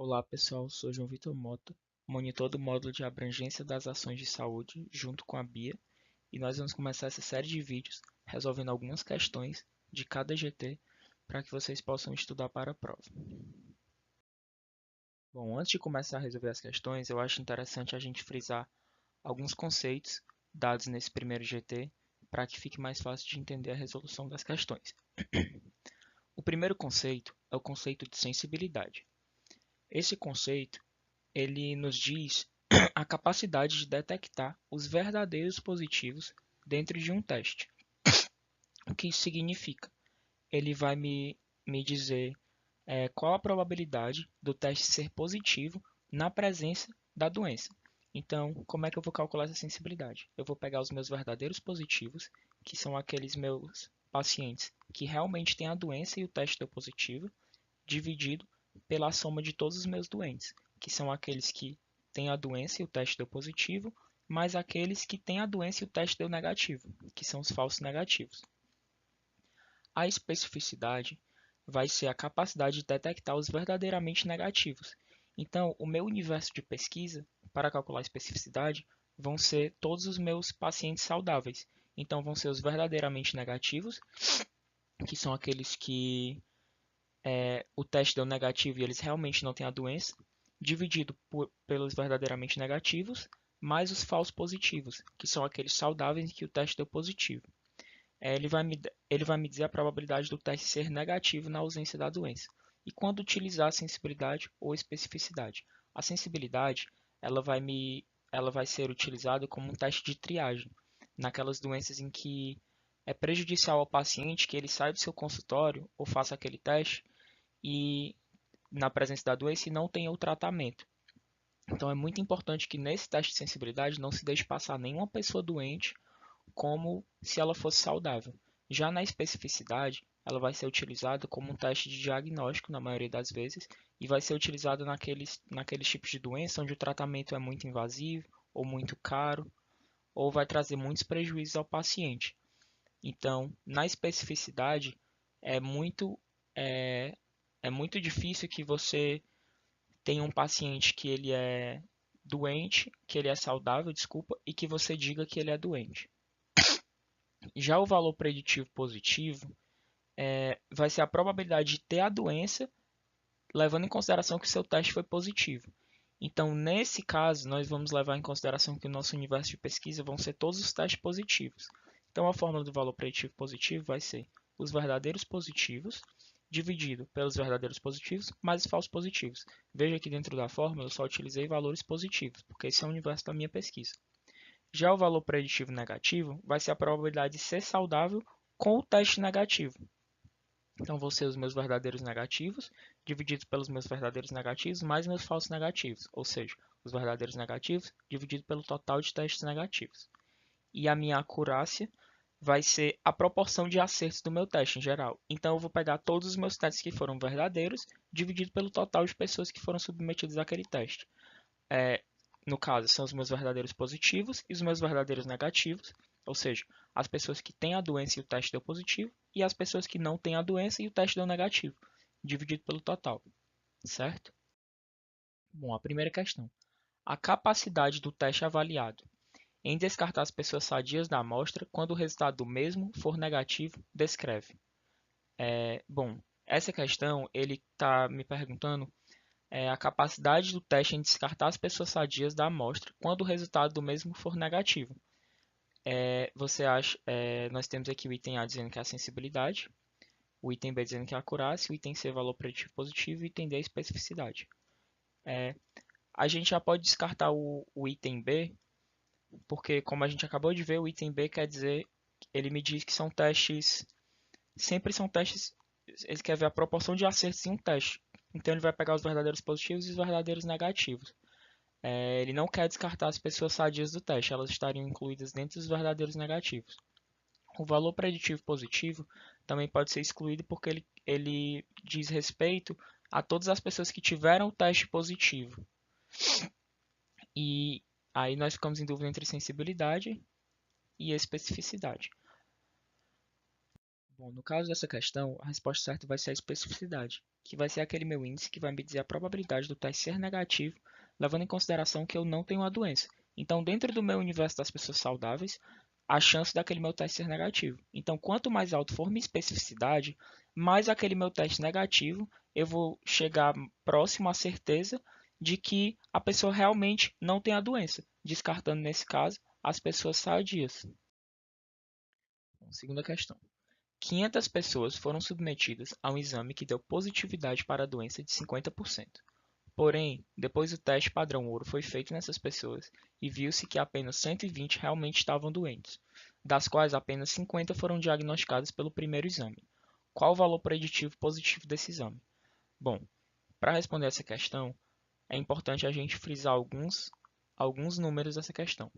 Olá pessoal, sou João Vitor Mota, monitor do módulo de abrangência das ações de saúde junto com a Bia, e nós vamos começar essa série de vídeos resolvendo algumas questões de cada GT para que vocês possam estudar para a prova. Bom, antes de começar a resolver as questões, eu acho interessante a gente frisar alguns conceitos dados nesse primeiro GT para que fique mais fácil de entender a resolução das questões. O primeiro conceito é o conceito de sensibilidade. Esse conceito ele nos diz a capacidade de detectar os verdadeiros positivos dentro de um teste. O que isso significa? Ele vai me dizer qual a probabilidade do teste ser positivo na presença da doença. Então, como é que eu vou calcular essa sensibilidade? Eu vou pegar os meus verdadeiros positivos, que são aqueles meus pacientes que realmente têm a doença e o teste deu positivo, dividido pela soma de todos os meus doentes, que são aqueles que têm a doença e o teste deu positivo, mais aqueles que têm a doença e o teste deu negativo, que são os falsos negativos. A especificidade vai ser a capacidade de detectar os verdadeiramente negativos. Então, o meu universo de pesquisa, para calcular a especificidade, vão ser todos os meus pacientes saudáveis. Então, vão ser os verdadeiramente negativos, que são aqueles que o teste deu negativo e eles realmente não têm a doença, dividido pelos verdadeiramente negativos, mais os falsos positivos, que são aqueles saudáveis em que o teste deu positivo. Ele vai me dizer a probabilidade do teste ser negativo na ausência da doença. E quando utilizar a sensibilidade ou especificidade? A sensibilidade ela vai ser utilizada como um teste de triagem, naquelas doenças em que é prejudicial ao paciente que ele saia do seu consultório ou faça aquele teste e na presença da doença e não tenha o tratamento. Então é muito importante que nesse teste de sensibilidade não se deixe passar nenhuma pessoa doente como se ela fosse saudável. Já na especificidade, ela vai ser utilizada como um teste de diagnóstico na maioria das vezes e vai ser utilizada naqueles tipos de doença onde o tratamento é muito invasivo ou muito caro ou vai trazer muitos prejuízos ao paciente. Então, na especificidade, é muito, é, é muito difícil que você tenha um paciente que ele é doente, que ele é saudável, desculpa, e que você diga que ele é doente. Já o valor preditivo positivo vai ser a probabilidade de ter a doença, levando em consideração que o seu teste foi positivo. Então, nesse caso, nós vamos levar em consideração que o nosso universo de pesquisa vão ser todos os testes positivos. Então, a fórmula do valor preditivo positivo vai ser os verdadeiros positivos dividido pelos verdadeiros positivos mais os falsos positivos. Veja que dentro da fórmula eu só utilizei valores positivos, porque esse é o universo da minha pesquisa. Já o valor preditivo negativo vai ser a probabilidade de ser saudável com o teste negativo. Então, vão ser os meus verdadeiros negativos divididos pelos meus verdadeiros negativos mais meus falsos negativos, ou seja, os verdadeiros negativos dividido pelo total de testes negativos. E a minha acurácia vai ser a proporção de acertos do meu teste em geral. Então, eu vou pegar todos os meus testes que foram verdadeiros dividido pelo total de pessoas que foram submetidas àquele teste. No caso, são os meus verdadeiros positivos e os meus verdadeiros negativos, ou seja, as pessoas que têm a doença e o teste deu positivo, e as pessoas que não têm a doença e o teste deu negativo, dividido pelo total, certo? Bom, a primeira questão. A capacidade do teste avaliado em descartar as pessoas sadias da amostra quando o resultado do mesmo for negativo, descreve. Bom, essa questão ele está me perguntando a capacidade do teste em descartar as pessoas sadias da amostra quando o resultado do mesmo for negativo. Nós temos aqui o item A dizendo que é a sensibilidade, o item B dizendo que é a acurácia, o item C é valor preditivo positivo e o item D é a especificidade. A gente já pode descartar o item B, porque como a gente acabou de ver, o item B quer dizer, ele me diz que são testes, sempre são testes, ele quer ver a proporção de acertos em um teste. Então ele vai pegar os verdadeiros positivos e os verdadeiros negativos. Ele não quer descartar as pessoas sadias do teste, elas estariam incluídas dentro dos verdadeiros negativos. O valor preditivo positivo também pode ser excluído porque ele diz respeito a todas as pessoas que tiveram o teste positivo. E aí nós ficamos em dúvida entre sensibilidade e especificidade. Bom, no caso dessa questão, a resposta certa vai ser a especificidade, que vai ser aquele meu índice que vai me dizer a probabilidade do teste ser negativo, levando em consideração que eu não tenho a doença. Então, dentro do meu universo das pessoas saudáveis, a chance daquele meu teste ser negativo. Então, quanto mais alto for minha especificidade, mais aquele meu teste negativo, eu vou chegar próximo à certeza de que a pessoa realmente não tem a doença, descartando, nesse caso, as pessoas sadias. Bom, segunda questão. 500 pessoas foram submetidas a um exame que deu positividade para a doença de 50%. Porém, depois o teste padrão ouro foi feito nessas pessoas e viu-se que apenas 120 realmente estavam doentes, das quais apenas 50 foram diagnosticadas pelo primeiro exame. Qual o valor preditivo positivo desse exame? Bom, para responder essa questão, é importante a gente frisar alguns números dessa questão.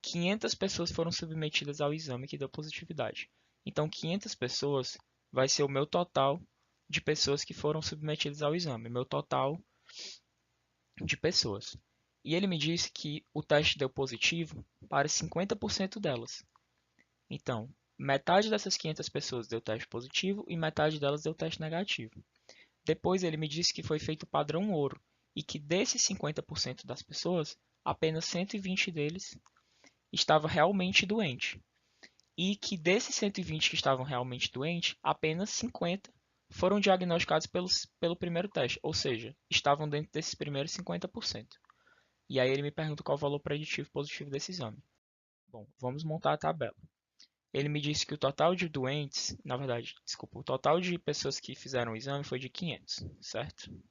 500 pessoas foram submetidas ao exame que deu positividade. Então, 500 pessoas vai ser o meu total de pessoas que foram submetidas ao exame, meu total de pessoas. E ele me disse que o teste deu positivo para 50% delas. Então, metade dessas 500 pessoas deu teste positivo e metade delas deu teste negativo. Depois ele me disse que foi feito o padrão ouro e que desses 50% das pessoas, apenas 120 deles estava realmente doente. E que desses 120 que estavam realmente doentes, apenas 50 foram diagnosticados pelo primeiro teste, ou seja, estavam dentro desses primeiros 50%. E aí ele me pergunta qual o valor preditivo positivo desse exame. Bom, vamos montar a tabela. Ele me disse que o total de doentes, na verdade, desculpa, o total de pessoas que fizeram o exame foi de 500, certo?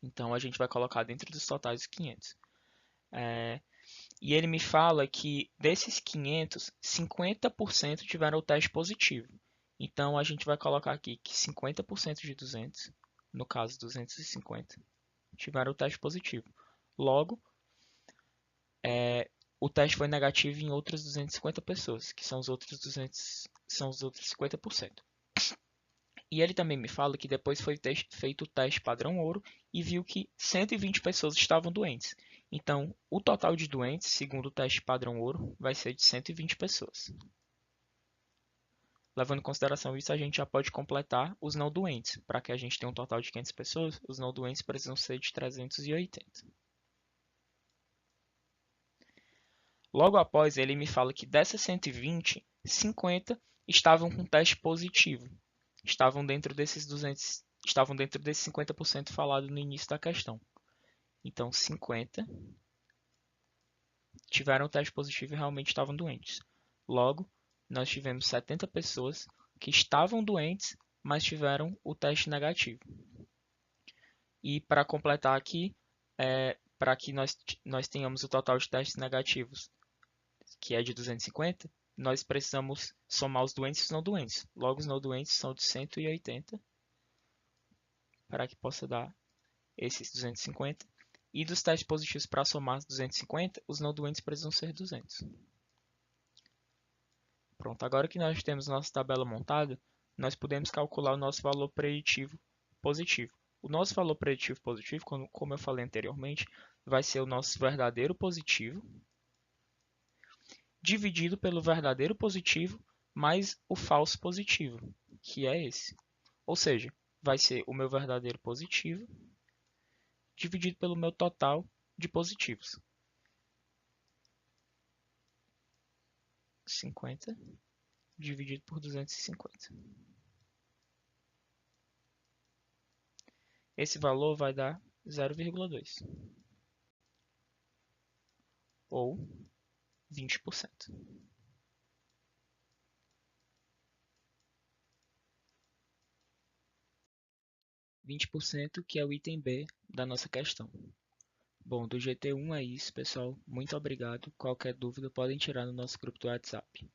Então a gente vai colocar dentro dos totais os 500. E ele me fala que desses 500, 50% tiveram o teste positivo. Então a gente vai colocar aqui que 50% de 200, no caso 250, tiveram o teste positivo. Logo, o teste foi negativo em outras 250 pessoas, que são os outros 50%. E ele também me fala que depois foi feito o teste padrão ouro e viu que 120 pessoas estavam doentes. Então, o total de doentes, segundo o teste padrão ouro, vai ser de 120 pessoas. Levando em consideração isso, a gente já pode completar os não doentes. Para que a gente tenha um total de 500 pessoas, os não doentes precisam ser de 380. Logo após, ele me fala que dessas 120, 50 estavam com teste positivo. Estavam dentro desses 50% falado no início da questão. Então, 50 tiveram teste positivo e realmente estavam doentes. Logo, nós tivemos 70 pessoas que estavam doentes, mas tiveram o teste negativo. E para completar aqui, para que nós tenhamos o total de testes negativos, que é de 250, nós precisamos somar os doentes e os não doentes. Logo, os não doentes são de 180, para que possa dar esses 250. E dos testes positivos para somar 250, os não doentes precisam ser 200. Pronto, agora que nós temos nossa tabela montada, nós podemos calcular o nosso valor preditivo positivo. O nosso valor preditivo positivo, como eu falei anteriormente, vai ser o nosso verdadeiro positivo dividido pelo verdadeiro positivo mais o falso positivo, que é esse. Ou seja, vai ser o meu verdadeiro positivo dividido pelo meu total de positivos. 50 dividido por 250. Esse valor vai dar 0,2 ou 20%. 20% que é o item B da nossa questão. Bom, do GT1 é isso, pessoal. Muito obrigado. Qualquer dúvida podem tirar no nosso grupo do WhatsApp.